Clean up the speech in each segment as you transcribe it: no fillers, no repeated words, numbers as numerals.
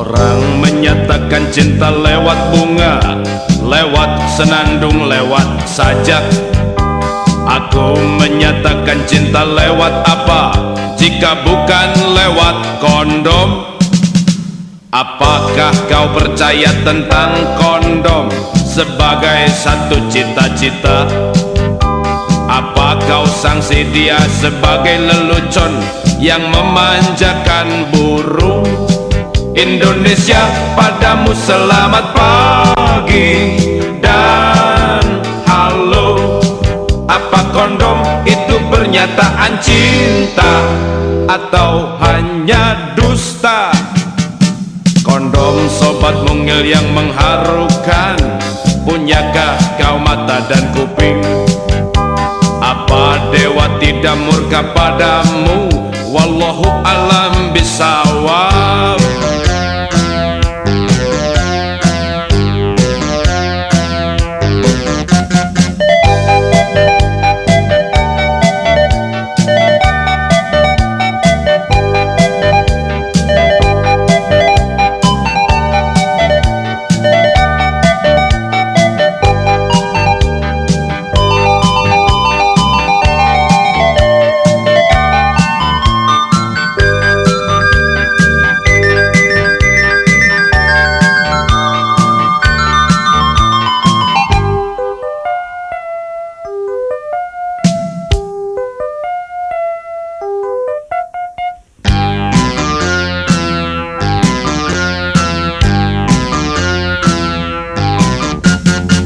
Orang menyatakan cinta lewat bunga, lewat senandung, lewat sajak. Aku menyatakan cinta lewat apa, jika bukan lewat kondom? Apakah kau percaya tentang kondom sebagai satu cita-cita? Apa kau sangsi dia sebagai lelucon yang memanjakan burung? Indonesia, padamu selamat pagi dan halo. Apa kondom itu pernyataan cinta atau hanya dusta? Kondom sobat mungil yang mengharukan, punyakah kau mata dan kuping? Apa dewa tidak murka padamu? Wallahu alam bisawab.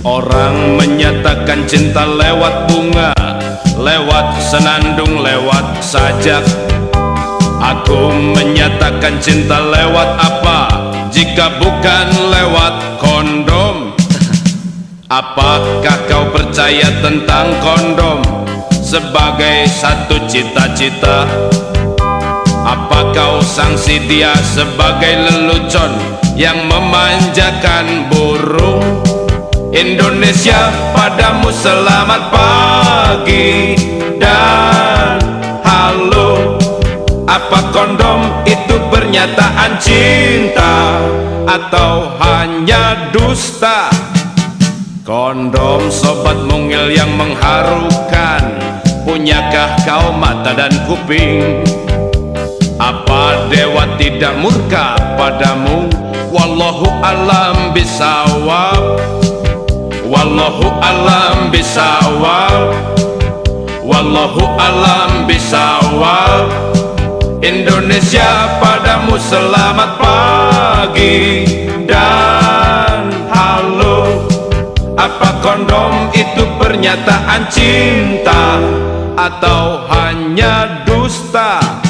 Orang menyatakan cinta lewat bunga, lewat senandung, lewat sajak. Aku menyatakan cinta lewat apa, jika bukan lewat kondom? Apakah kau percaya tentang kondom sebagai satu cita-cita? Apa kau sangsi dia sebagai lelucon yang memanjakan burung? Indonesia, padamu selamat pagi dan halo. Apa kondom itu pernyataan cinta atau hanya dusta? Kondom sobat mungil yang mengharukan, punyakah kau mata dan kuping? Apa dewa tidak murka padamu? Wallahu alam bisawab. Wallahu alam bisawab. Wallahu alam bisawab. Indonesia, padamu selamat pagi dan halo. Apa kondom itu pernyataan cinta atau hanya dusta?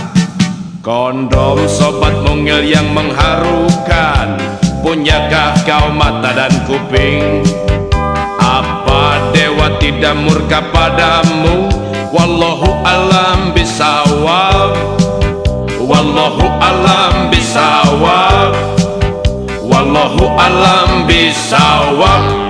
Kondom sobat mungil yang mengharukan, punyakah kau mata dan kuping? Apa dewa tidak murka padamu? Wallahu alam bisawab. Wallahu alam bisawab. Wallahu alam bisawab.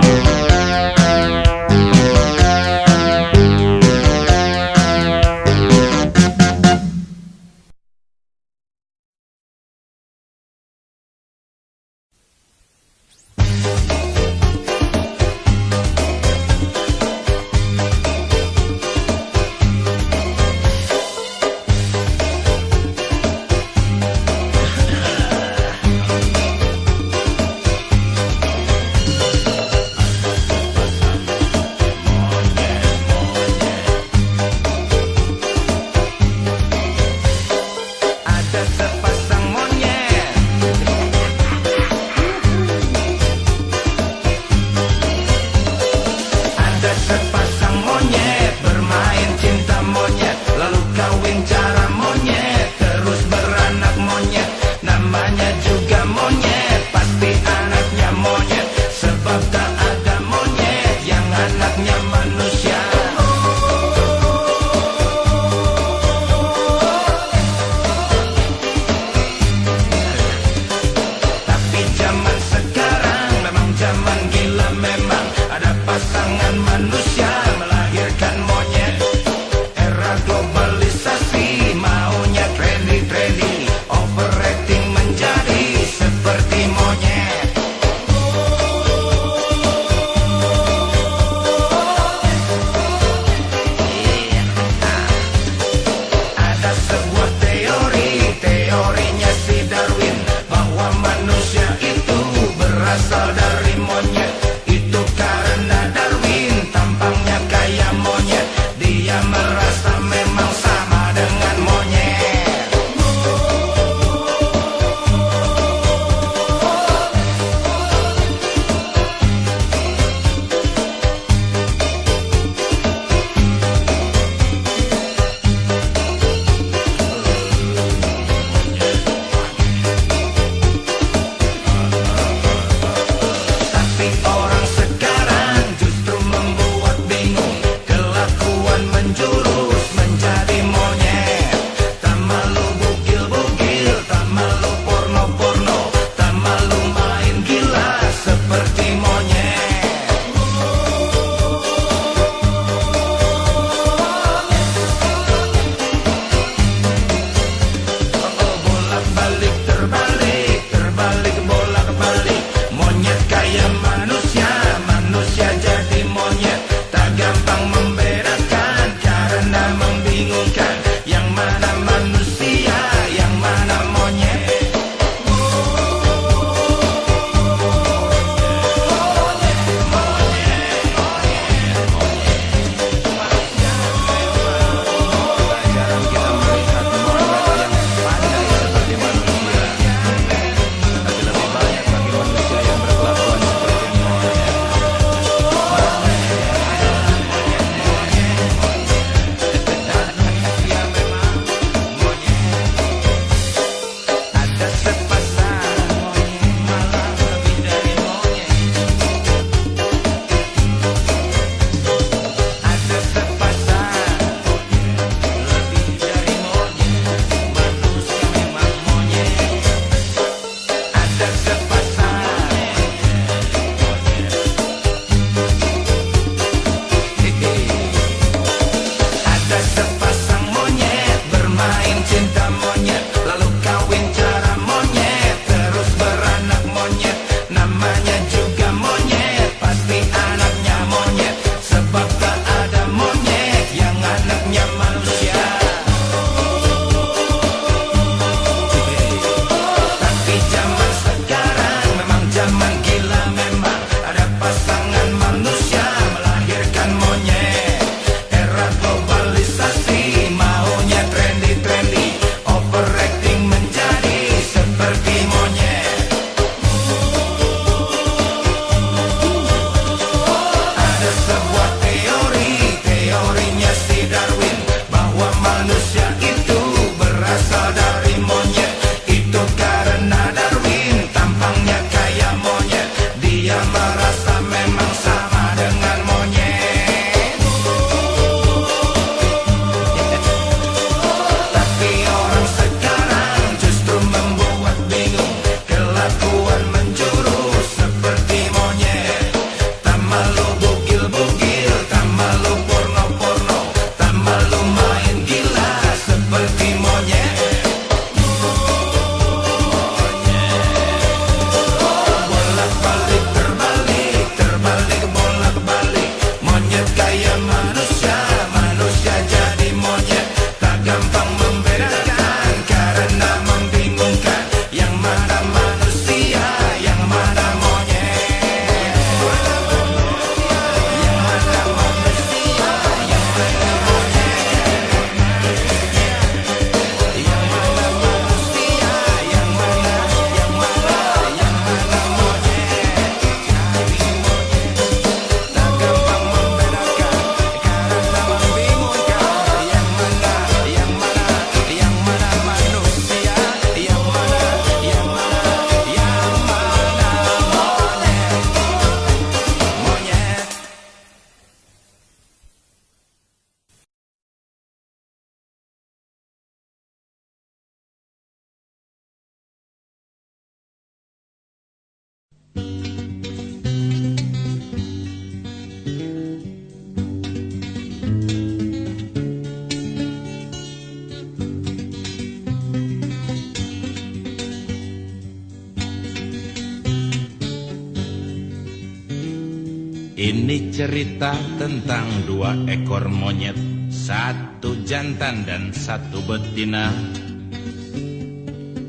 Ini cerita tentang dua ekor monyet, satu jantan dan satu betina.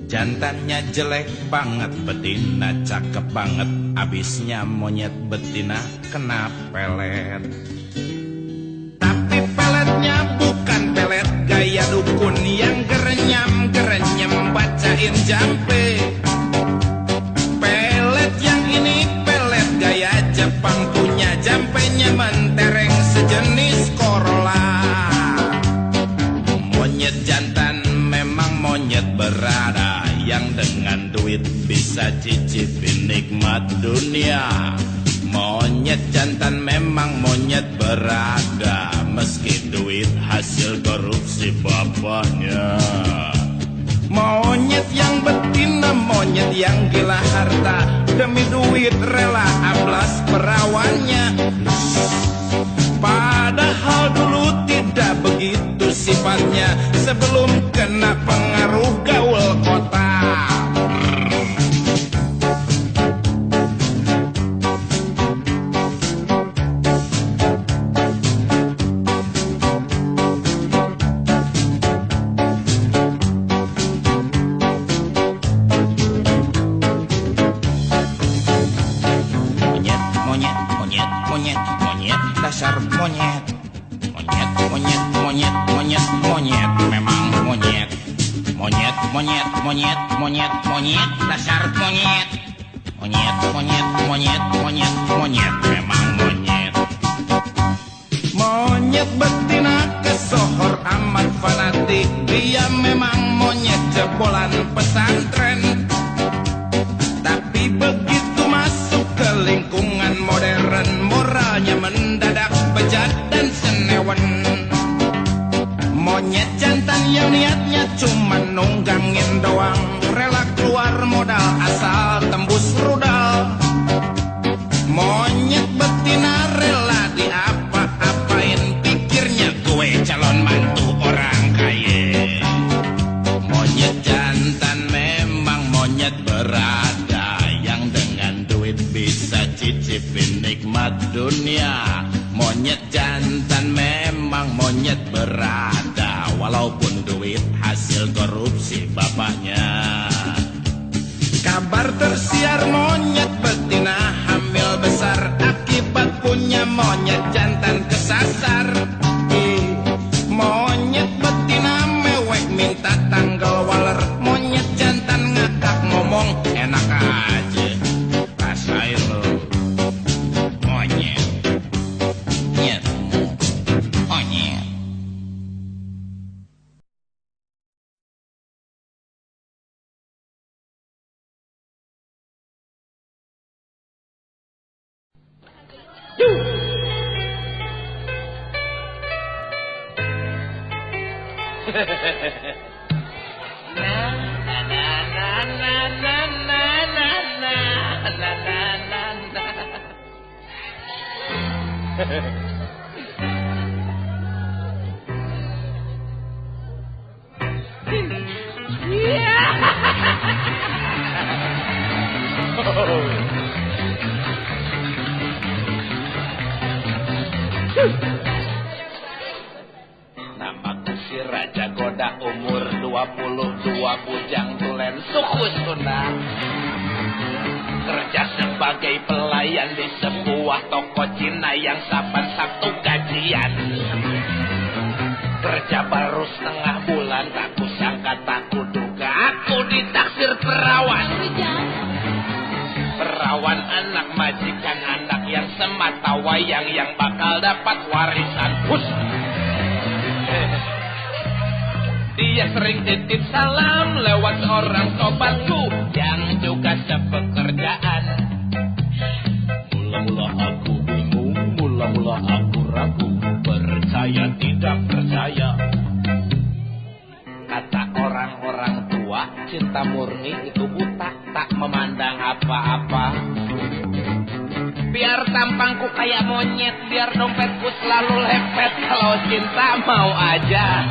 Jantannya jelek banget, betina cakep banget. Abisnya monyet betina kena pelet. Tapi peletnya bukan pelet gaya dukun yang gerenyam-gerenyam bacain jampe. Pelet yang ini pelet gaya Jepang, punya jampenya mentereng sejenis Corolla. Monyet jantan memang monyet berada, yang dengan duit bisa cicipin nikmat dunia. Monyet jantan memang monyet berada, meski duit hasil korupsi bapaknya. Monyet yang betina, monyet yang gila harta, demi duit rela ablas perawannya. Padahal dulu tidak begitu sifatnya, sebelum kena pengaruh gaul kota. Monyet, dasar monyet. Monyet, memang monyet. Monyet, dasar monyet. Monyet, memang monyet. Monyet betina kesohor amat fanatik, dia memang monyet jebolan pesantren. Tapi begitu masuk ke lingkungan modern, moralnya mendadak bejat dan senewen. Monyet jantan yang niatnya cuma nunggangin doang, rela keluar modal asal tembus rudal. Monyet betina rela diapa-apain, pikirnya gue calon mantu orang kaya. Monyet jantan memang monyet berada, yang dengan duit bisa cicipin nikmat dunia. Monyet jantan memang monyet berada, walaupun duit hasil korupsi bapaknya. Kabar tersiar monyet betina hamil besar, akibat punya monyet jantan kesasar. Monyet betina mewek minta tanggal waler, monyet jantan ngakak ngomong enak aja. Rasain lo monyet. Namaku si Raja Goda, umur 22, bujang tulen suku Sunda. Kerja sebagai pelayan di sebuah toko Cina yang saban Sabtu gajian. Kerja baru setengah bulan, tak kusangka tak kuduga aku ditaksir perawan. Perawan anak majikan, anak yang semata wayang, yang bakal dapat warisan. Dia sering titip salam lewat seorang sobatku yang juga sepekerjaan. Mula-mula aku bingung, mula-mula aku ragu, percaya tidak percaya. Kata orang-orang tua, cinta murni itu buta, tak memandang apa-apa. Biar tampangku kayak monyet, biar dompetku selalu lepet, kalau cinta mau aja.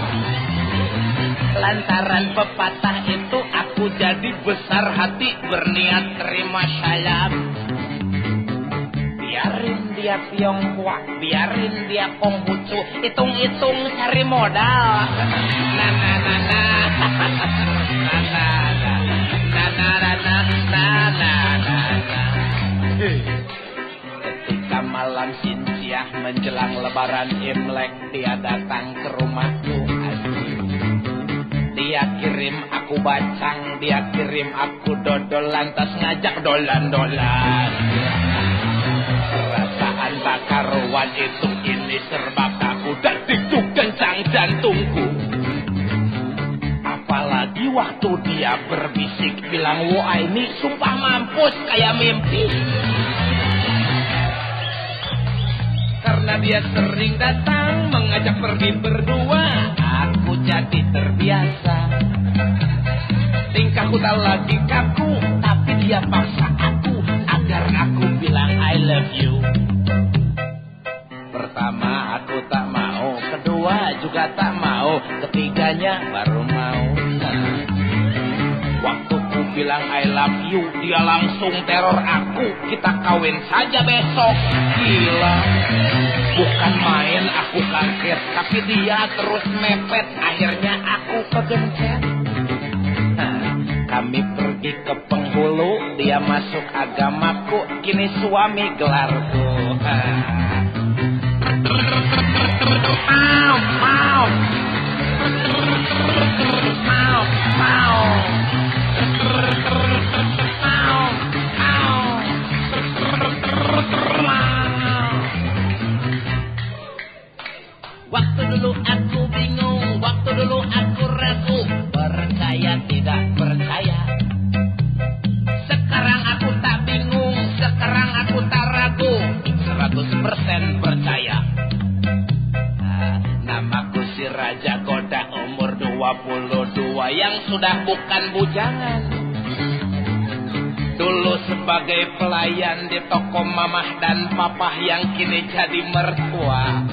Lantaran pepatah itu aku jadi besar hati, berniat terima salam. Biarin dia dia Tionghoa, biarin dia Konghucu, hitung-hitung cari modal. Na na na na na na na na na na na. Ketika malam Sinsiah menjelang lebaran Imlek, dia datang ke rumahku. Dia kirim aku bacang, dia kirim aku dodol, lantas ngajak dolan-dolan. Perasaan tak karuan itu ini serba kaku, detik kencang jantungku. Apalagi waktu dia berbisik bilang, wah ini sumpah mampus kayak mimpi. Karena dia sering datang mengajak pergi berdua, aku jadi terbiasa. Tingkahku tak lagi kaku, tapi dia paksa aku agar aku bilang I love you. Pertama aku tak mau, kedua juga tak mau, ketiganya baru mau. Waktu ku bilang I love you, dia langsung teror aku. Kita kawin saja besok. Gila, bukan main aku kaget, tapi dia terus mepet. Akhirnya aku kegencet. Kami pergi ke penghulu, dia masuk agamaku, kini suami gelarku. Mau, mau, mau, mau. Waktu dulu aku bingung, waktu dulu aku ragu, percaya tidak percaya. Sekarang aku tak bingung, sekarang aku tak ragu, 100% percaya. Namaku si Raja Goda, umur 22 yang sudah bukan bujangan. Dulu sebagai pelayan di toko mamah dan papah yang kini jadi mertua.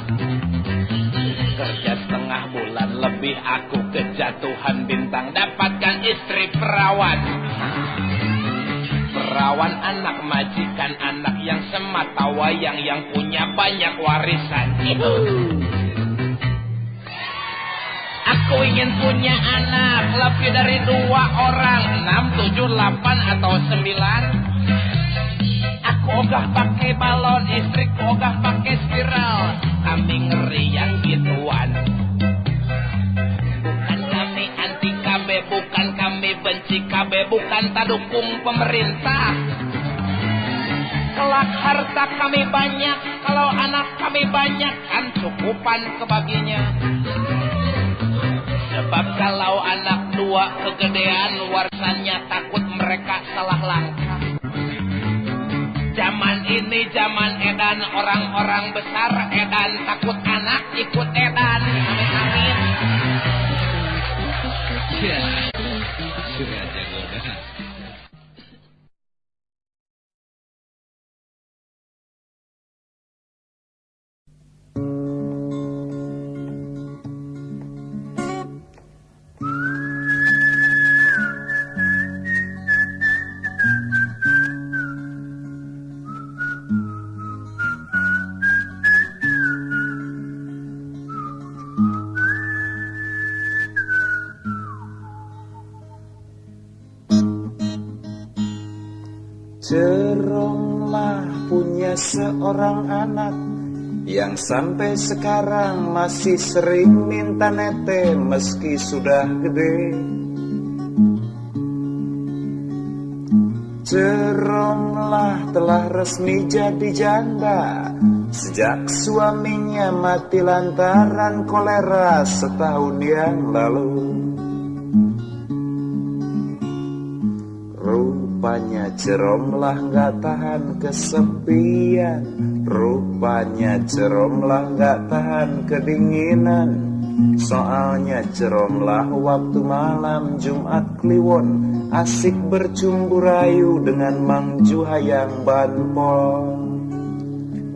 Kerja setengah bulan lebih aku kejatuhan bintang, dapatkan istri perawan. Perawan anak majikan, anak yang semata wayang, yang punya banyak warisan. Aku ingin punya anak lebih dari 2 orang, 6, 7, 8 atau 9. Aku ogah pakai balon, istriku ogah pakai spiral. Kami ngeri yang gituan. Bukan kami anti KB, bukan kami benci KB, bukan tak dukung pemerintah. Kelak harta kami banyak, kalau anak kami banyak, kan cukupan kebaginya. Sebab kalau anak 2 kegedean warisannya, takut mereka salah langkah. Zaman ini zaman edan, orang-orang besar edan, takut anak ikut edan. Amin amin. Ya, sudah jago dah. Jeronglah punya seorang anak yang sampai sekarang masih sering minta nete meski sudah gede. Jeronglah telah resmi jadi janda sejak suaminya mati lantaran kolera setahun yang lalu. Rupanya Jeromlah gak tahan kesepian, rupanya Jeromlah gak tahan kedinginan. Soalnya Jeromlah waktu malam Jumat Kliwon asik bercumbu rayu dengan Mang Juhayang Banpol.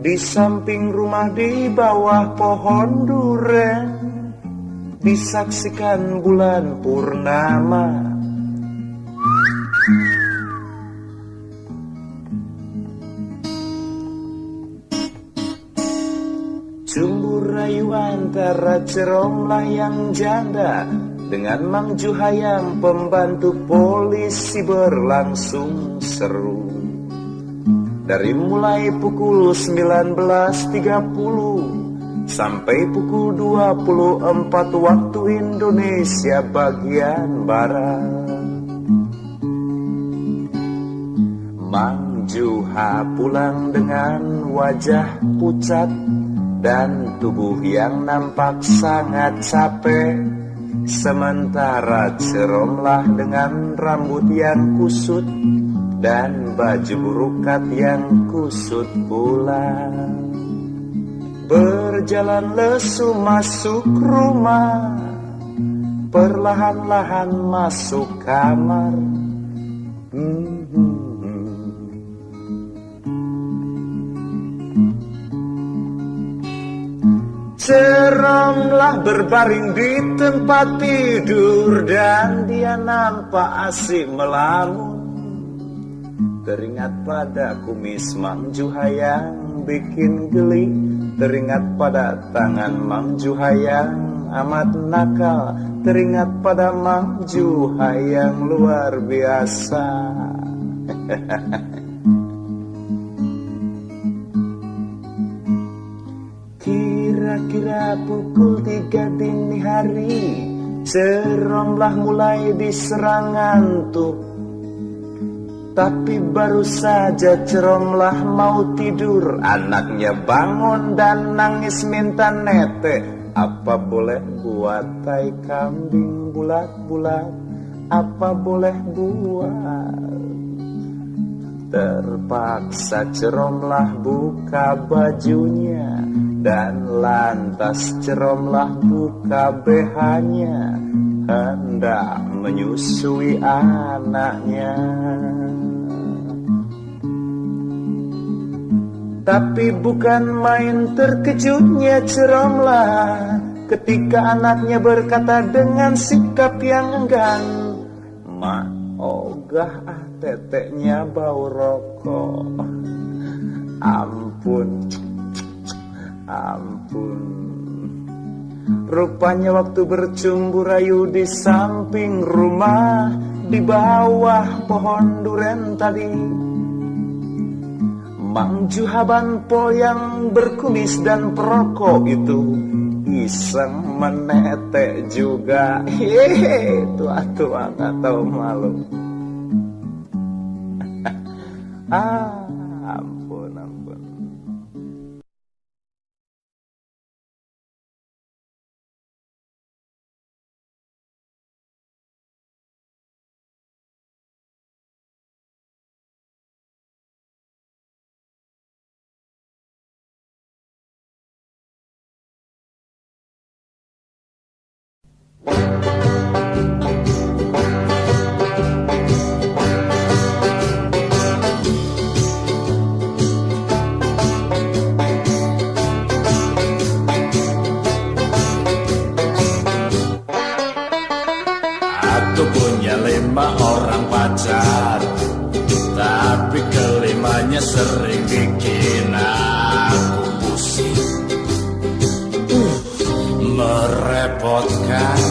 Di samping rumah di bawah pohon duren disaksikan bulan purnama. Bercumbu rayu antara Ceromlah yang janda dengan Mang Juha yang pembantu polisi berlangsung seru. Dari mulai pukul 19.30 sampai pukul 24 waktu Indonesia bagian Barat. Mang Juha pulang dengan wajah pucat dan tubuh yang nampak sangat capek. Sementara Ceromlah dengan rambut yang kusut dan baju burukat yang kusut pula, berjalan lesu masuk rumah, perlahan-lahan masuk kamar. Ceromlah berbaring di tempat tidur dan dia nampak asik melamun. Teringat pada kumis Mang Juha yang bikin geli, teringat pada tangan Mang Juha yang amat nakal, teringat pada Mang Juha yang luar biasa. Kira-kira pukul 3 dini hari, Ceromlah mulai diserang ngantuk. Tapi baru saja Ceromlah mau tidur, anaknya bangun dan nangis minta nete. Apa boleh buat tai kambing bulat-bulat? Apa boleh buat? Terpaksa Ceromlah buka bajunya dan lantas Ceromlah buka BH-nya, hendak menyusui anaknya. Tapi bukan main terkejutnya Ceromlah ketika anaknya berkata dengan sikap yang enggan, "Mak, ogah teteknya bau rokok." Ampun, ampun. Rupanya waktu bercumbu rayu di samping rumah, di bawah pohon duren tadi, Mang Juha Banpol yang berkumis dan perokok itu iseng menetek juga. Hehehe, tua-tua gak tahu malu. Ampun, ampun. Aku punya 5 orang pacar, tapi kelimanya sering bikin aku pusing, merepotkan.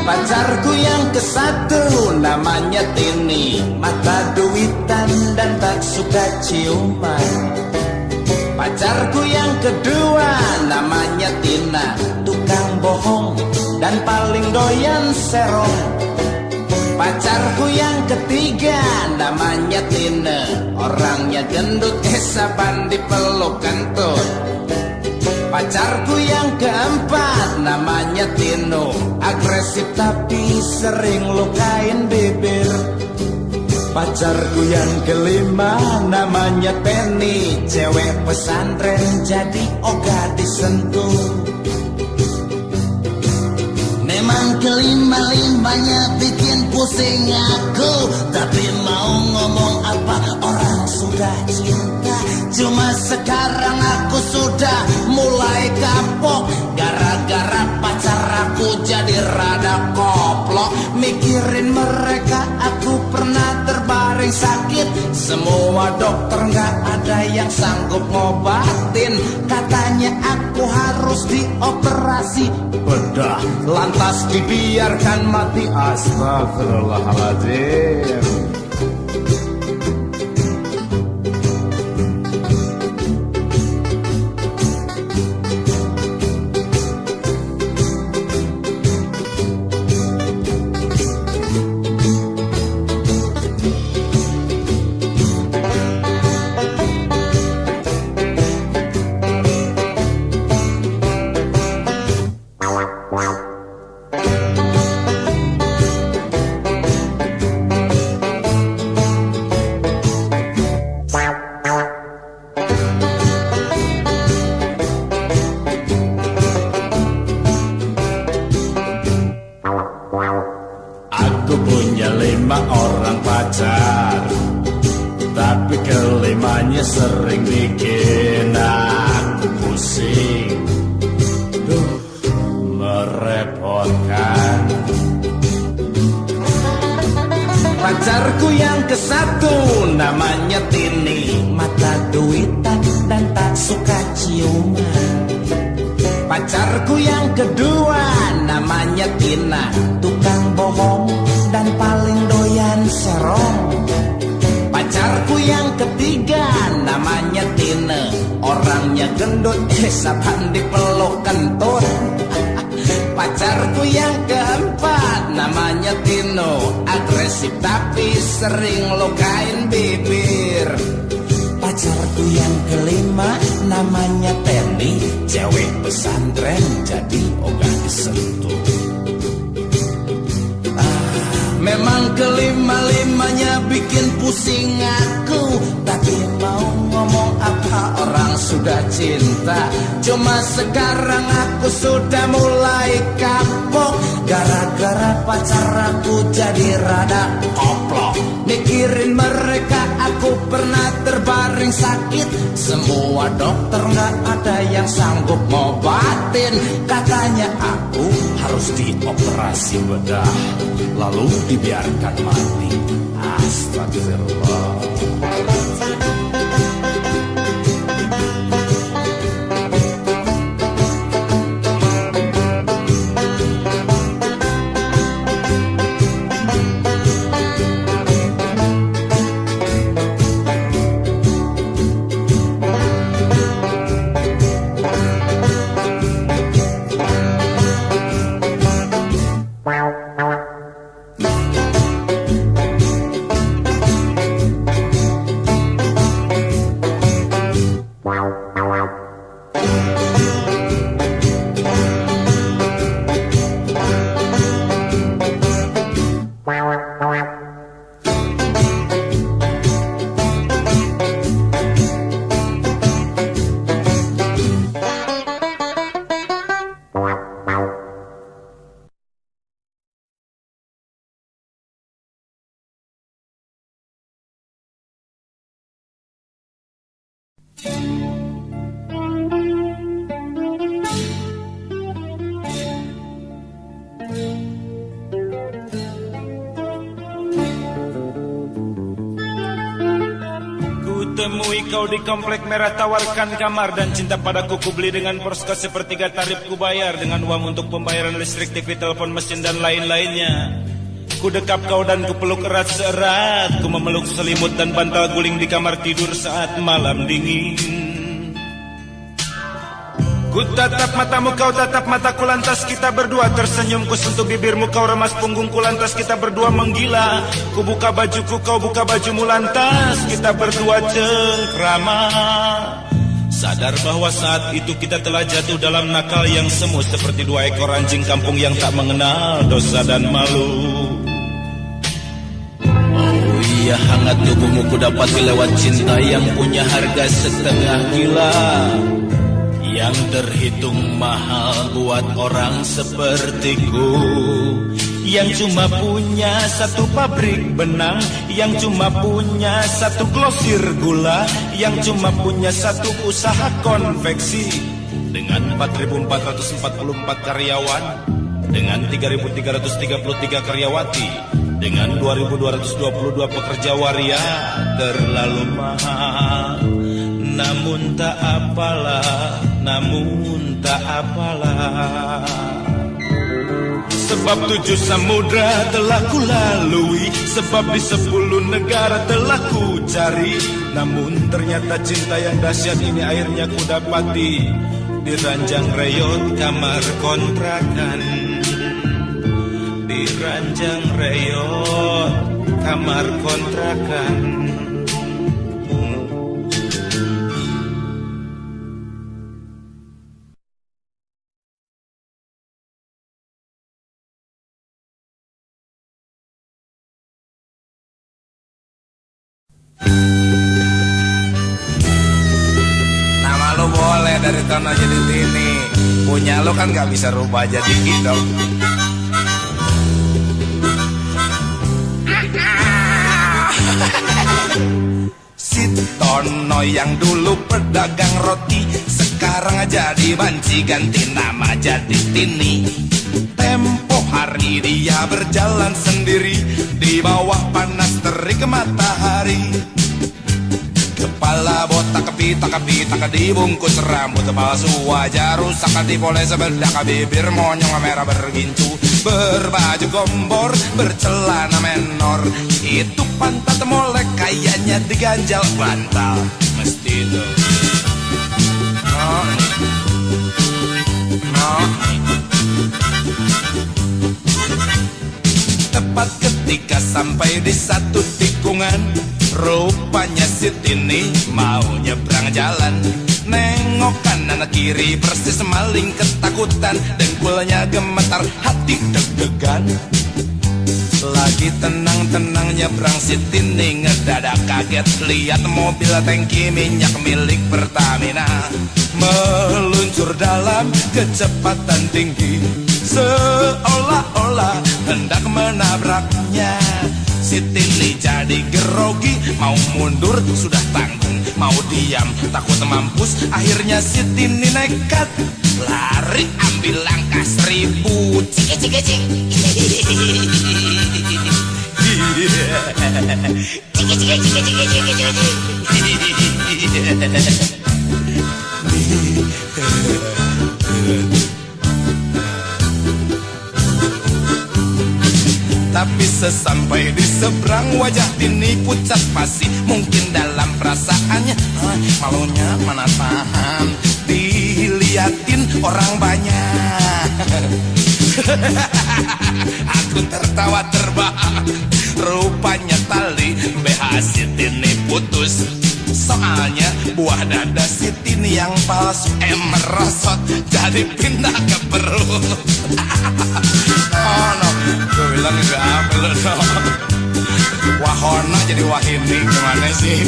Pacarku yang ke-1 namanya Tini, mata duitan dan tak suka ciuman. Pacarku yang kedua namanya Tina, tukang bohong dan paling doyan serong. Pacarku yang ketiga namanya Tina, orangnya gendut saban dipeluk kentut. Pacarku yang keempat namanya Tino, agresif tapi sering lukain bibir. Pacarku yang kelima namanya Penny, cewek pesantren jadi ogah disentuh. Memang kelima-limanya bikin pusing aku, tapi mau ngomong apa orang sudah cinta. Cuma sekarang aku sudah mulai kapok, gara-gara pacar aku jadi rada koplok. Mikirin mereka aku pernah terbaring sakit, semua dokter gak ada yang yang sanggup ngobatin. Katanya aku harus dioperasi bedah, lantas dibiarkan mati. Astagfirullahaladzim. Aku punya 5 orang pacar, tapi kelimanya sering bikin aku pusing. Duh, merepotkan. Pacarku yang ke-1 namanya Tini, mata duitan dan tak suka ciuman. Pacarku yang kedua namanya Tina, tukang bohong dan paling doyan serong. Pacarku yang ketiga namanya Tina, orangnya gendut, saban dipeluk kentut. Pacarku yang keempat namanya Tino, agresif tapi sering lukain bibir. Pacarku yang kelima namanya Teni, cewek pesantren jadi ogah disentuh. Memang kelima-limanya bikin pusing aku, tapi mau ngomong apa, orang sudah cinta. Cuma sekarang aku sudah mulai kapok, gara-gara pacar aku jadi rada koplok. Mikirin mereka aku pernah terbaring sakit, semua dokter gak ada yang sanggup ngobatin. Katanya aku harus dioperasi bedah, lalu dibiarkan mati. Astagfirullah. Temui kau di komplek merah, tawarkan kamar dan cinta padaku ku beli dengan porsche sepertiga tarif ku bayar dengan uang untuk pembayaran listrik, TV, telepon, mesin dan lain-lainnya. Ku dekap kau dan ku peluk erat-erat, ku memeluk selimut dan bantal guling di kamar tidur saat malam dingin. Ku tatap matamu, kau tatap mataku, lantas kita berdua tersenyum. Ku sentuh bibirmu, kau remas punggungku, lantas kita berdua menggila. Ku buka bajuku, kau buka bajumu, lantas kita berdua cengkrama. Sadar bahwa saat itu kita telah jatuh dalam nakal yang semu, seperti 2 ekor anjing kampung yang tak mengenal dosa dan malu. Oh iya, hangat tubuhmu ku dapati lewat cinta yang punya harga setengah gila, yang terhitung mahal buat orang sepertiku, yang cuma punya 1 pabrik benang, yang cuma punya 1 glosir gula, yang cuma punya 1 usaha konveksi, dengan 4.444 karyawan, dengan 3.333 karyawati, dengan 2.222 pekerja waria. Terlalu mahal. namun tak apalah, namun tak apalah. Sebab 7 samudra telah ku lalui, sebab di 10 negara telah ku cari. Namun ternyata cinta yang dahsyat ini akhirnya ku dapati di ranjang reyot kamar kontrakan. Di ranjang reyot kamar kontrakan. Dari tanah jadi tini, punya lo kan gak bisa rubah jadi gitu. Si Tono yang dulu pedagang roti, sekarang jadi banci ganti nama jadi Tini. Tempo hari dia berjalan sendiri di bawah panas terik matahari. Kepala botak kepitak dibungkus rambut palsu, wajah rusak dipoles bedak, bibir monyong merah bergincu, berbaju gombor bercelana menor. Itu pantat molek kayaknya diganjal bantal. Mesti itu Tepat ketika sampai di satu tikungan, rupanya si Tini mau nyebrang jalan. Nengok kanan kiri persis maling ketakutan, dengkulnya gemetar, hati deg-degan. Lagi tenang-tenang nyebrang si Tini ngedadak kaget, lihat mobil tangki minyak milik Pertamina meluncur dalam kecepatan tinggi, seolah-olah hendak menabraknya. Si Tini jadi gerogi, mau mundur sudah tanggung, mau diam takut mampus. Akhirnya si Tini nekat lari ambil langkah 1000. Cik. Tapi sesampai di seberang wajah Tini pucat pasi, mungkin dalam perasaannya malunya mana tahan diliatin orang banyak. Aku tertawa terbahak, rupanya tali BH si Tini putus. Soalnya buah dada si Tini yang palsu merosot, jadi pindah ke perut. Oh no, gue bilang gak apel dong. Wahona jadi wahini, gimana sih?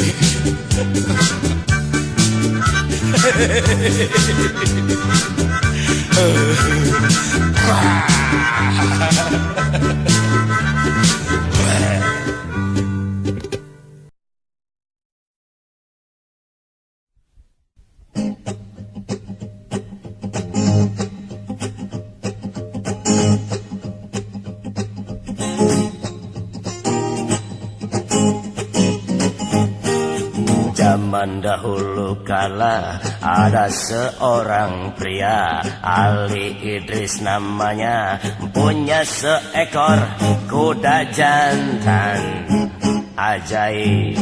Zaman dahulu kala ada seorang pria, Ali Idris namanya, punya seekor kuda jantan ajaib.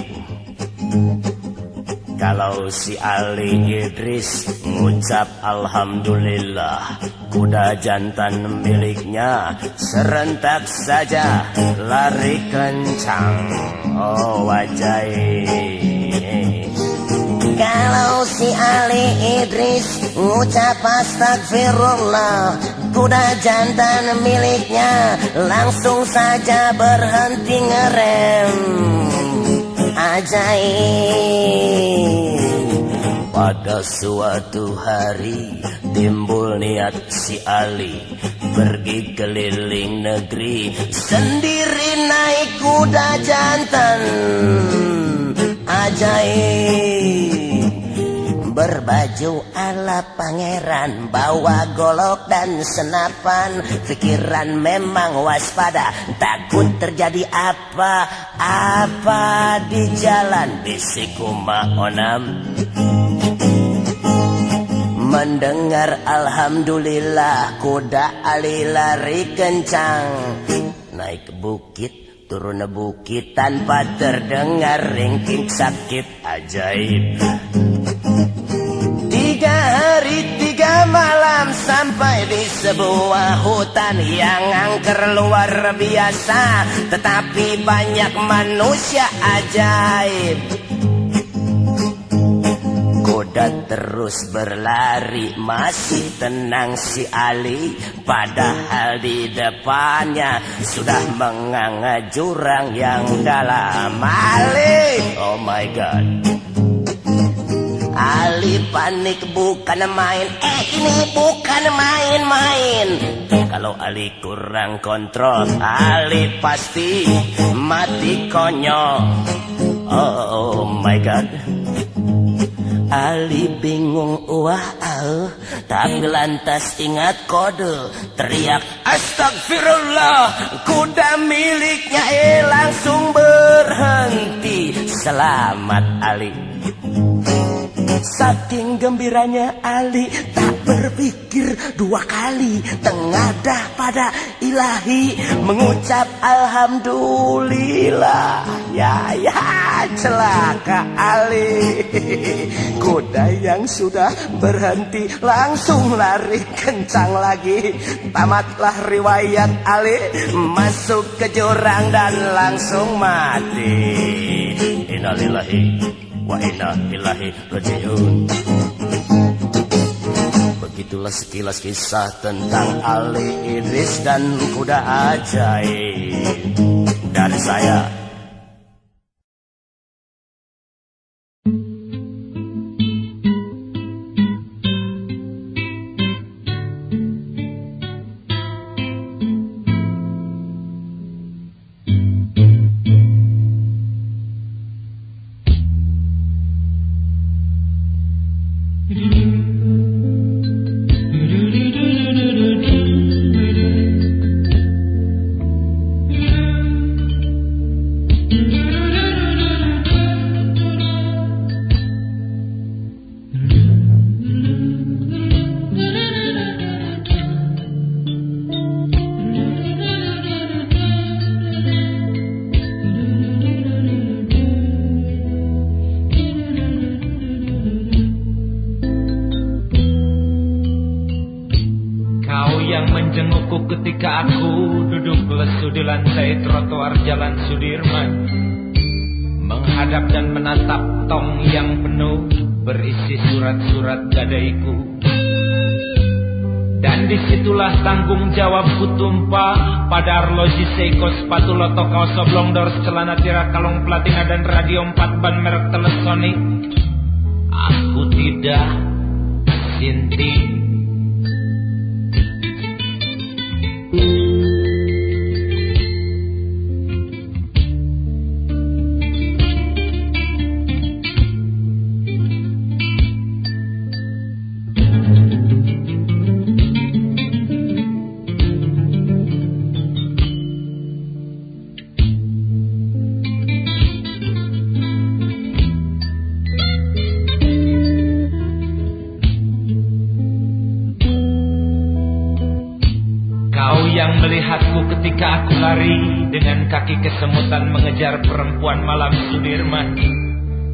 Kalau si Ali Idris ngucap alhamdulillah, kuda jantan miliknya serentak saja lari kencang. Oh ajaib. Kalau si Ali Idris ngucap astagfirullah, kuda jantan miliknya langsung saja berhenti ngerem. Ajaib. Pada suatu hari timbul niat si Ali pergi keliling negeri, sendiri naik kuda jantan. Ajaib. Berbaju ala pangeran, bawa golok dan senapan, pikiran memang waspada, takut terjadi apa-apa di jalan. Bisik Uma Onam, mendengar alhamdulillah kuda Ali lari kencang. Naik bukit turun bukit tanpa terdengar ringkik sakit ajaib. 3 hari 3 malam sampai di sebuah hutan yang angker luar biasa, tetapi banyak manusia ajaib. Kuda terus berlari, masih tenang si Ali, padahal di depannya sudah menganga jurang yang dalam. Ali, oh my god. Ali panik bukan main, ini bukan main-main. Kalau Ali kurang kontrol, Ali pasti mati konyol. Oh my god. Ali bingung, tapi lantas ingat kode, teriak astagfirullah, kuda miliknya langsung berhenti. Selamat Ali. Saking gembiranya Ali tak berpikir 2 kali, tengadah pada ilahi mengucap alhamdulillah. Ya celaka Ali. Kuda yang sudah berhenti langsung lari kencang lagi. Tamatlah riwayat Ali, masuk ke jurang dan langsung mati. Innalillahi wa inna ilaihi raji'un. Begitulah sekilas kisah tentang Ali Idris dan kuda ajaib dari saya. Ketika aku duduk lesu di lantai trotoar Jalan Sudirman, menghadap dan menatap tong yang penuh berisi surat-surat gadaiku. Dan disitulah tanggung jawabku tumpah pada arloji Seiko, sepatu loto, kaos oblong, dors, celana tirak, kalung platina, dan radio 4 ban merek Telesonic. Aku tidak sinting. Yang melihatku ketika aku lari dengan kaki kesemutan mengejar perempuan malam Sudirman.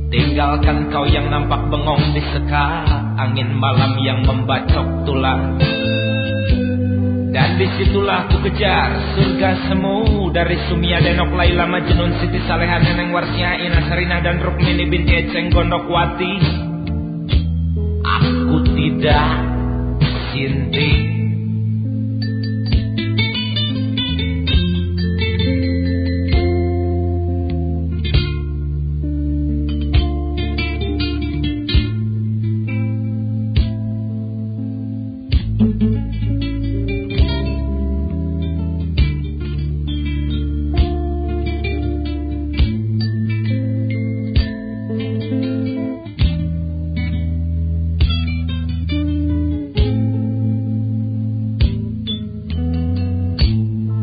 Tinggalkan kau yang nampak bengong di sekak angin malam yang membacok tulang. Dan disitulah aku kejar surga semu dari Sumia, Denok, Laila, Majnun, Siti Saleha, Neneng Warsia, Ina Sarina, dan Rukmini binti Eceng Gondokwati. Aku tidak sinting.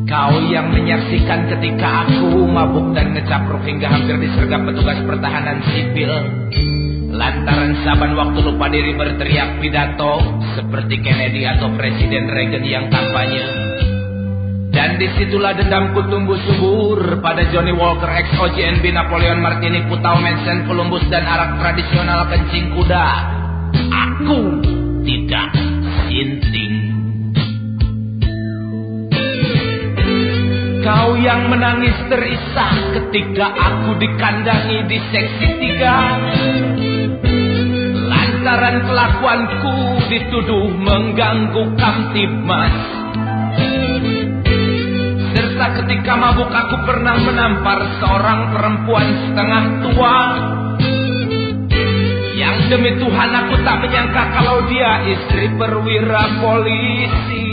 Kau yang menyaksikan ketika aku mabuk dan ngecapruk hingga hampir disergap petugas pertahanan sipil. Lantaran saban waktu lupa diri berteriak pidato seperti Kennedy atau Presiden Reagan yang kampanye. Dan disitulah dendamku tumbuh subur pada Johnny Walker, ex-OJNB, Napoleon Martini, Putau Mensen, Columbus, dan arak tradisional kencing kuda. Aku tidak sinting. Kau yang menangis terisak ketika aku dikandangi di seksi 3. Lantaran kelakuanku dituduh mengganggu Kamtibmas. Serta ketika mabuk aku pernah menampar seorang perempuan setengah tua, yang demi Tuhan aku tak menyangka kalau dia istri perwira polisi.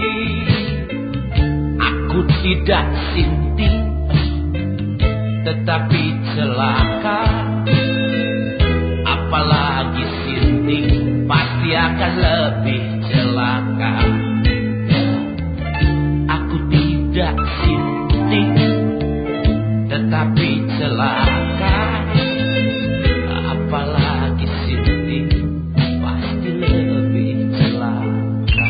Aku tidak sinting, tetapi celaka. Apalagi sinting, pasti akan lebih celaka. Aku tidak sinting, tetapi celaka. Apalagi sinting, pasti lebih celaka.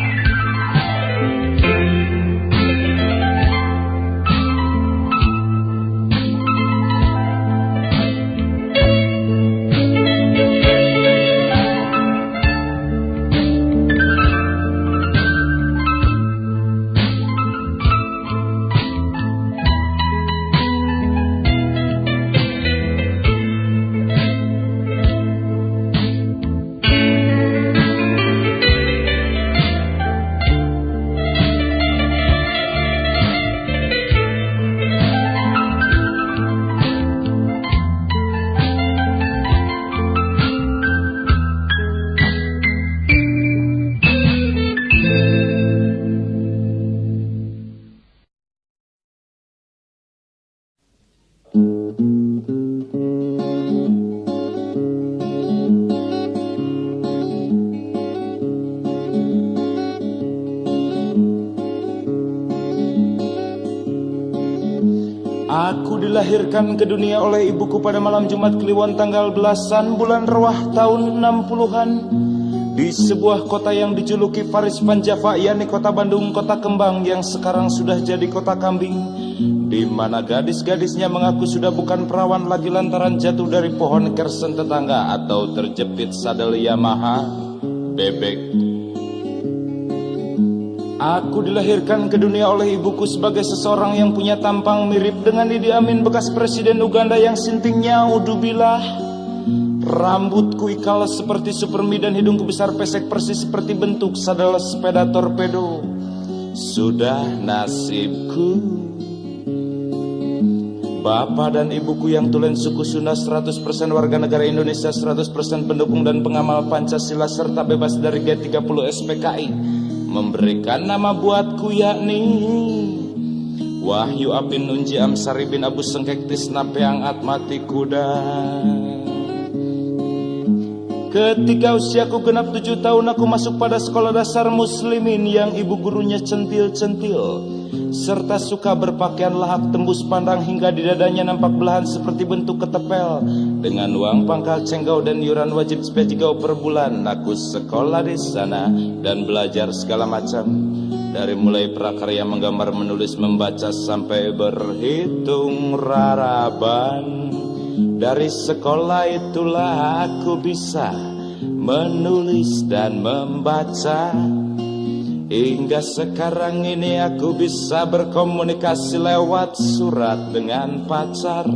Aku dilahirkan ke dunia oleh ibuku pada malam Jumat Kliwon tanggal belasan bulan Rewah tahun 60-an di sebuah kota yang dijuluki Faris Panjava, yakni kota Bandung, kota kembang yang sekarang sudah jadi kota kambing, di mana gadis-gadisnya mengaku sudah bukan perawan lagi lantaran jatuh dari pohon kersen tetangga atau terjepit sadel Yamaha bebek. Aku dilahirkan ke dunia oleh ibuku sebagai seseorang yang punya tampang mirip dengan Idi Amin, bekas presiden Uganda yang sintingnya udubillah. Rambutku ikal seperti Supermi dan hidungku besar pesek persis seperti bentuk sadel sepeda torpedo. Sudah nasibku. Bapak dan ibuku yang tulen suku Sunda, 100% warga negara Indonesia, 100% pendukung dan pengamal Pancasila serta bebas dari G30 SPKI, memberikan nama buatku yakni Wahyu Apin Nunji Amsari bin Abu Sengkek Tisna Peang Atmati Kuda. Ketika usiaku genap 7 tahun, aku masuk pada sekolah dasar muslimin yang ibu gurunya centil-centil serta suka berpakaian lahap tembus pandang hingga di dadanya nampak belahan seperti bentuk ketepel. Dengan uang pangkal cenggau dan iuran wajib sepejigau per bulan, aku sekolah di sana dan belajar segala macam, dari mulai prakarya menggambar, menulis, membaca sampai berhitung raraban. Dari sekolah itulah aku bisa menulis dan membaca. Hingga sekarang ini aku bisa berkomunikasi lewat surat dengan pacar.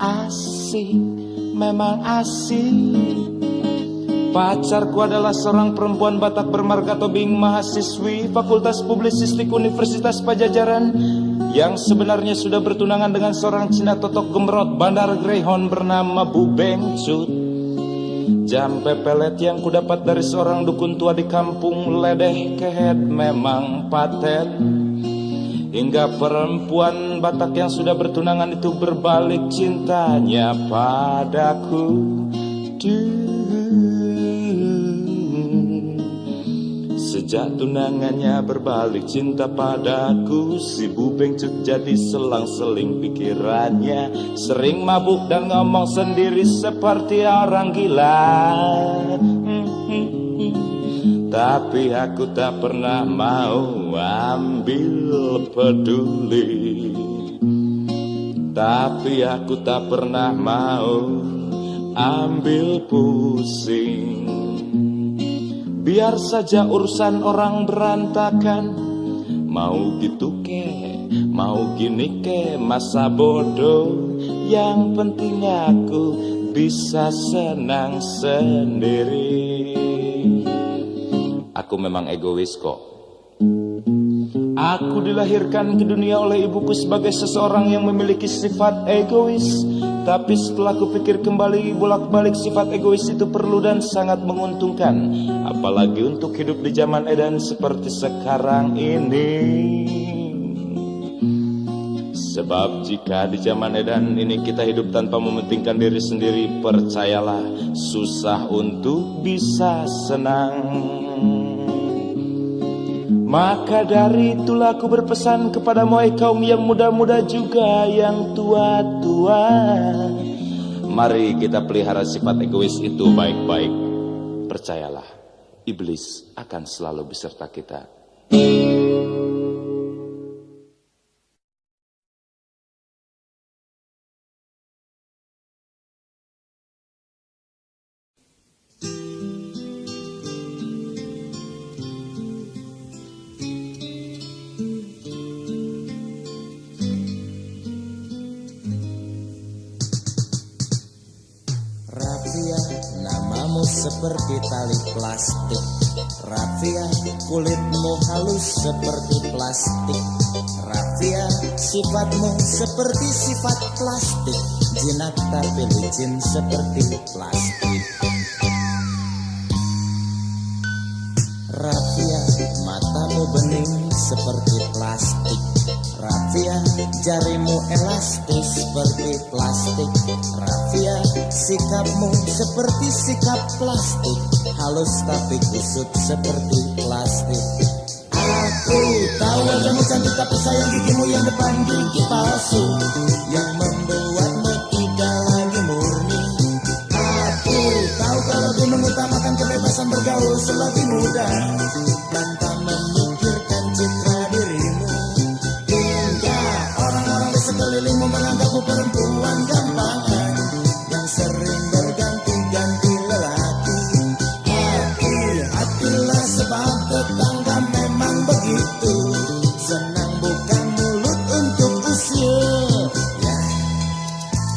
Asik, memang asik. Pacarku adalah seorang perempuan Batak bermarga tobing, mahasiswi Fakultas Publisistik Universitas Pajajaran, yang sebenarnya sudah bertunangan dengan seorang Cina totok gemrot bandar Greyhound bernama Bu Bengcut. Jam pepelet yang kudapat dari seorang dukun tua di kampung ledeh kehed memang paten. Hingga perempuan Batak yang sudah bertunangan itu berbalik cintanya padaku. Sejak tunangannya berbalik cinta padaku, si bubengcut jadi selang-seling pikirannya. Sering mabuk dan ngomong sendiri seperti orang gila. Tapi aku tak pernah mau ambil peduli. Tapi aku tak pernah mau ambil pusing. Biar saja urusan orang berantakan. Mau gitu ke, mau gini ke, masa bodoh. Yang penting aku bisa senang sendiri. Aku memang egois kok. Aku dilahirkan ke dunia oleh ibuku sebagai seseorang yang memiliki sifat egois. Tapi setelah kupikir kembali, bolak-balik sifat egois itu perlu dan sangat menguntungkan. Apalagi untuk hidup di zaman edan seperti sekarang ini. Sebab jika di zaman edan ini kita hidup tanpa mementingkan diri sendiri, percayalah susah untuk bisa senang. Maka dari itulah aku berpesan kepada moe kaum yang muda-muda juga yang tua-tua. Mari kita pelihara sifat egois itu baik-baik. Percayalah, iblis akan selalu beserta kita. Rafia, namamu seperti tali plastik. Rafia, kulitmu halus seperti plastik. Rafia, sifatmu seperti sifat plastik. Jinak tapi licin seperti plastik. Rafia, matamu bening seperti plastik. Rafia, jarimu elastis seperti plastik. Rafia, sikapmu seperti sikap plastik. Halus tapi kusut seperti plastik. Aku tahu wajahmu cantik tapi sayang gigimu yang depan gigi palsu, yang membuatmu tidak lagi murni. Aku tahu kalau dia mengutamakan kebebasan bergaul selagi muda, tanpa memikirkan citra dirimu. Hingga orang-orang di sekelilingmu menganggapmu perempuan gampangan yang sering berganti-ganti lelaki. Hati-hatilah sebab tetangga memang begitu. Senang bukan mulut untuk usil ya.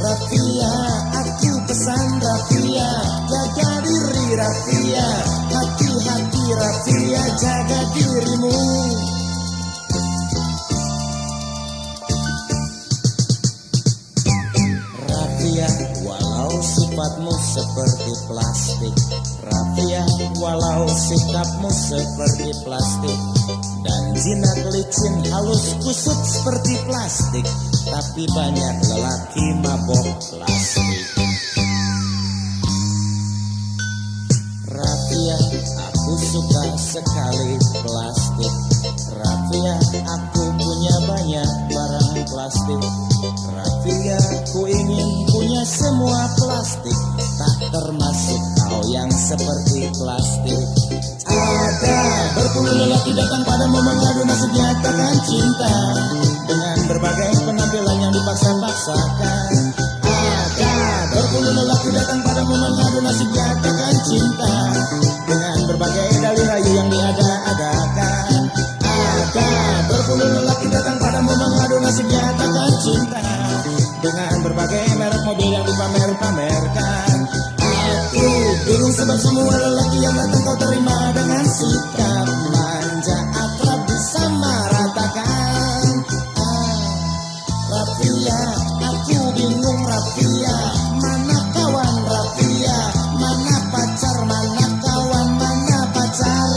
Rafia, aku pesan Rafia, jaga diri Rafia. Hati-hati Rafia, jaga dirimu. Rafia, walau sifatmu seperti plastik. Rafia, walau sikapmu seperti plastik. Dan jinak licin halus kusut seperti plastik. Tapi banyak lelaki mabok plastik. Rafia, aku suka sekali plastik. Rafia, aku punya banyak barang plastik. Rafia, ku ingin punya semua plastik, tak termasuk kau yang seperti plastik. Ada berpuluh lelaki datang padamu mengadu nasib nyatakan cinta, dengan berbagai penampilan yang dipaksa-paksakan. Ada berpuluh lelaki datang padamu mengadu nasib nyatakan cinta, dengan berbagai dalih rayu yang diada-adakan. Ada berpuluh lelaki datang padamu mengadu nasib nyatakan cinta, dengan berbagai merek mobil yang dipamer-pamerkan. Aku bingung sebab semua lelaki yang datang kau terima dengan sikap manja, akrab disamaratakan. Rafia, aku bingung Rafia, mana kawan Rafia, mana pacar, mana kawan, mana pacar.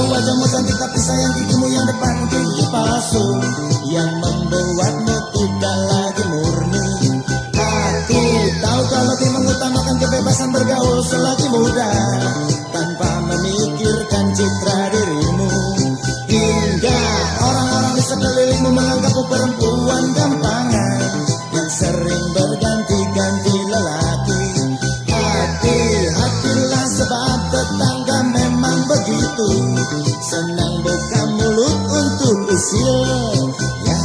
tahu wajahmu cantik tapi sayang gigimu yang depan gigi palsu yang membuatmu tidak lagi murni. Aku tahu kalau dia mengutamakan kebebasan bergaul selagi muda tanpa memikirkan citra dirimu, hingga orang-orang di sekelilingmu menganggapmu perempuan gampangan yang sering berganti-ganti lelaki. Hati-hatilah sebab tetangga memang begitu, senang buka mulut untuk usil. Ya,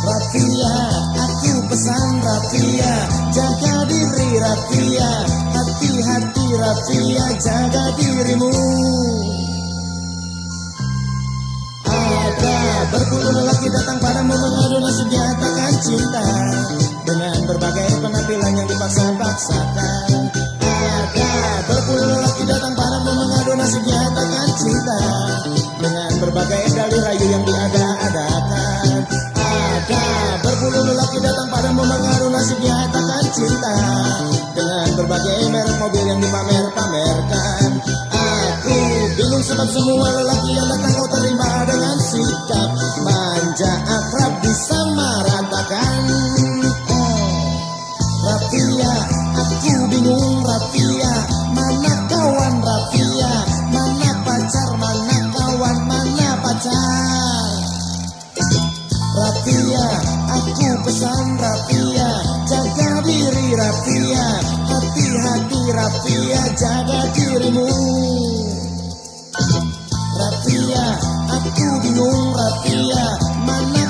Rafia, aku pesan Rafia, jaga diri Rafia, hati-hati Rafia, jaga dirimu. Ada berpuluh lelaki datang padamu mengadu nasibnya takkan cinta dengan berbagai penampilan yang dipaksa-paksakan. Ada berpuluh lelaki datang padamu mengadu nasibnya takkan cinta dengan berbagai dalih rayu yang diada-adakan. Ada berpuluh lelaki datang padamu mengadu nasibnya takkan cinta dengan berbagai merek mobil yang dipamer-pamerkan. Aku bingung sebab semua lelaki yang datang kau terima dengan sikap manja akrab disamaratakan. Rafia, aku bingung Rafia, mana kawan Rafia, mana pacar, mana kawan, mana pacar. Rafia, aku pesan Rafia, jaga diri Rafia, hati-hati Rafia, jaga dirimu. Rafia, aku bingung Rafia, mana